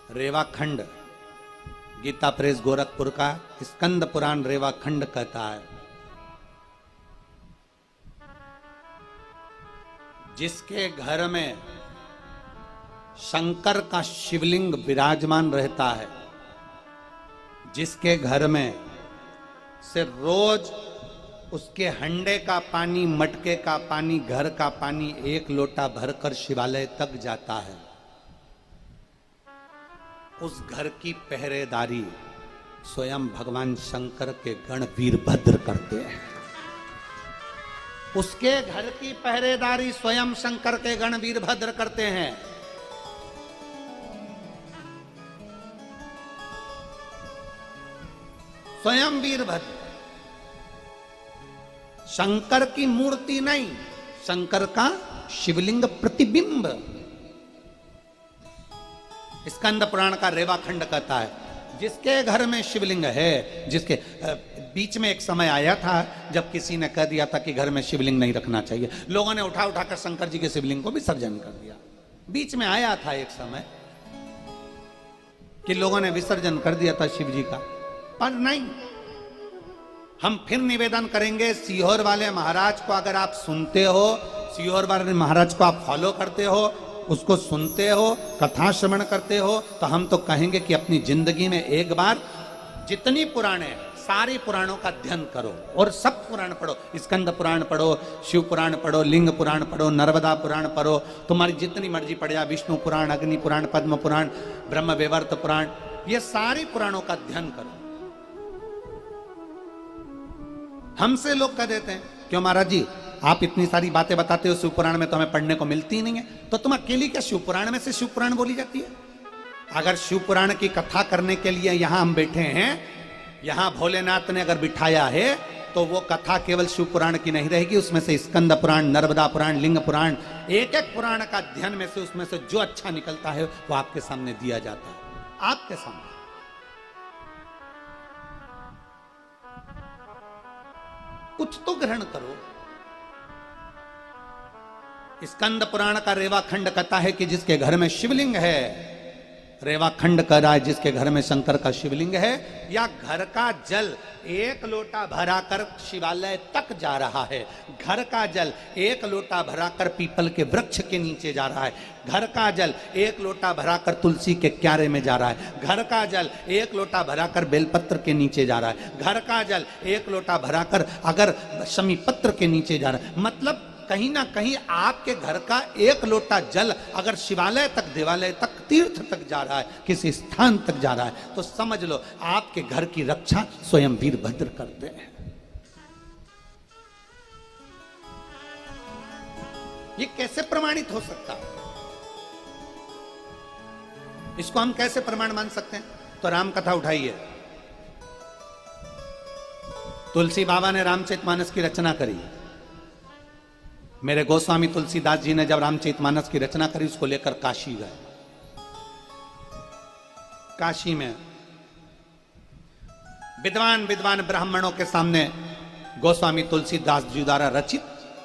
Revakhand, Gita press Gorakhpur का स्कंद पुराण रेवाखंड कहता है, जिसके घर में शंकर का शिवलिंग विराजमान रहता है, जिसके घर में से रोज उसके हंडे का पानी, मटके का पानी, घर का पानी एक लोटा भरकर शिवालय तक जाता है, उस घर की पहरेदारी स्वयं भगवान शंकर के गण वीरभद्र करते हैं। उसके घर की पहरेदारी स्वयं शंकर के गण वीरभद्र करते हैं। स्वयं वीरभद्र, शंकर की मूर्ति नहीं, शंकर का शिवलिंग प्रतिबिंब। स्कंद पुराण का रेवाखंड कहता है, जिसके घर में शिवलिंग है, जिसके बीच में एक समय आया था जब किसी ने कह दिया था कि घर में शिवलिंग नहीं रखना चाहिए, लोगों ने उठा उठाकर शंकर जी के शिवलिंग को विसर्जन कर दिया। बीच में आया था एक समय कि लोगों ने विसर्जन कर दिया था शिव जी का, पर नहीं। हम फिर निवेदन करेंगे, सीहोर वाले महाराज को अगर आप सुनते हो, सीहोर वाले महाराज को आप फॉलो करते हो, उसको सुनते हो, कथा श्रवण करते हो, तो हम तो कहेंगे कि अपनी जिंदगी में एक बार जितनी पुराणे, सारे पुराणों का अध्ययन करो और सब पुराण पढ़ो। स्कंद पुराण पढ़ो, शिव पुराण पढ़ो, लिंग पुराण पढ़ो, नर्मदा पुराण पढ़ो, तुम्हारी जितनी मर्जी पढ़ जा, विष्णु पुराण, अग्नि पुराण, पद्म पुराण, ब्रह्म वैवर्त पुराण, ये सारे पुराणों का अध्ययन करो। हमसे लोग कह देते हैं, क्यों महाराज जी आप इतनी सारी बातें बताते हो, शिव पुराण में तो हमें पढ़ने को मिलती ही नहीं है, तो तुम अकेली क्या शिव पुराण में से शिव पुराण बोली जाती है? अगर शिव पुराण की कथा करने के लिए यहां हम बैठे हैं, यहां भोलेनाथ ने अगर बिठाया है, तो वो कथा केवल शिव पुराण की नहीं रहेगी, उसमें से स्कंद पुराण, नर्मदा पुराण, लिंग पुराण, एक एक पुराण का अध्ययन में से उसमें से जो अच्छा निकलता है वो आपके सामने दिया जाता है, आपके सामने। कुछ तो ग्रहण करो। स्कंद पुराण का रेवाखंड कहता है कि जिसके घर में शिवलिंग है, रेवाखंड कह रहा है जिसके घर में शंकर का शिवलिंग है, या घर का जल एक लोटा भराकर शिवालय तक जा रहा है, घर का जल एक लोटा भराकर पीपल के वृक्ष के नीचे जा रहा है, घर का जल एक लोटा भराकर तुलसी के क्यारे में जा रहा है, घर का जल एक लोटा भराकर बेलपत्र के नीचे जा रहा है, घर का जल एक लोटा भराकर अगर शमी पत्र के नीचे जा रहा है। मतलब कहीं ना कहीं आपके घर का एक लोटा जल अगर शिवालय तक, देवालय तक, तीर्थ तक जा रहा है, किसी स्थान तक जा रहा है, तो समझ लो आपके घर की रक्षा स्वयं वीरभद्र करते हैं। ये कैसे प्रमाणित हो सकता है? इसको हम कैसे प्रमाण मान सकते हैं? तो राम कथा उठाइए। तुलसी बाबा ने रामचरितमानस की रचना करी। मेरे गोस्वामी तुलसीदास जी ने जब रामचरितमानस की रचना करी, उसको लेकर काशी गए। काशी में विद्वान विद्वान ब्राह्मणों के सामने गोस्वामी तुलसीदास जी द्वारा रचित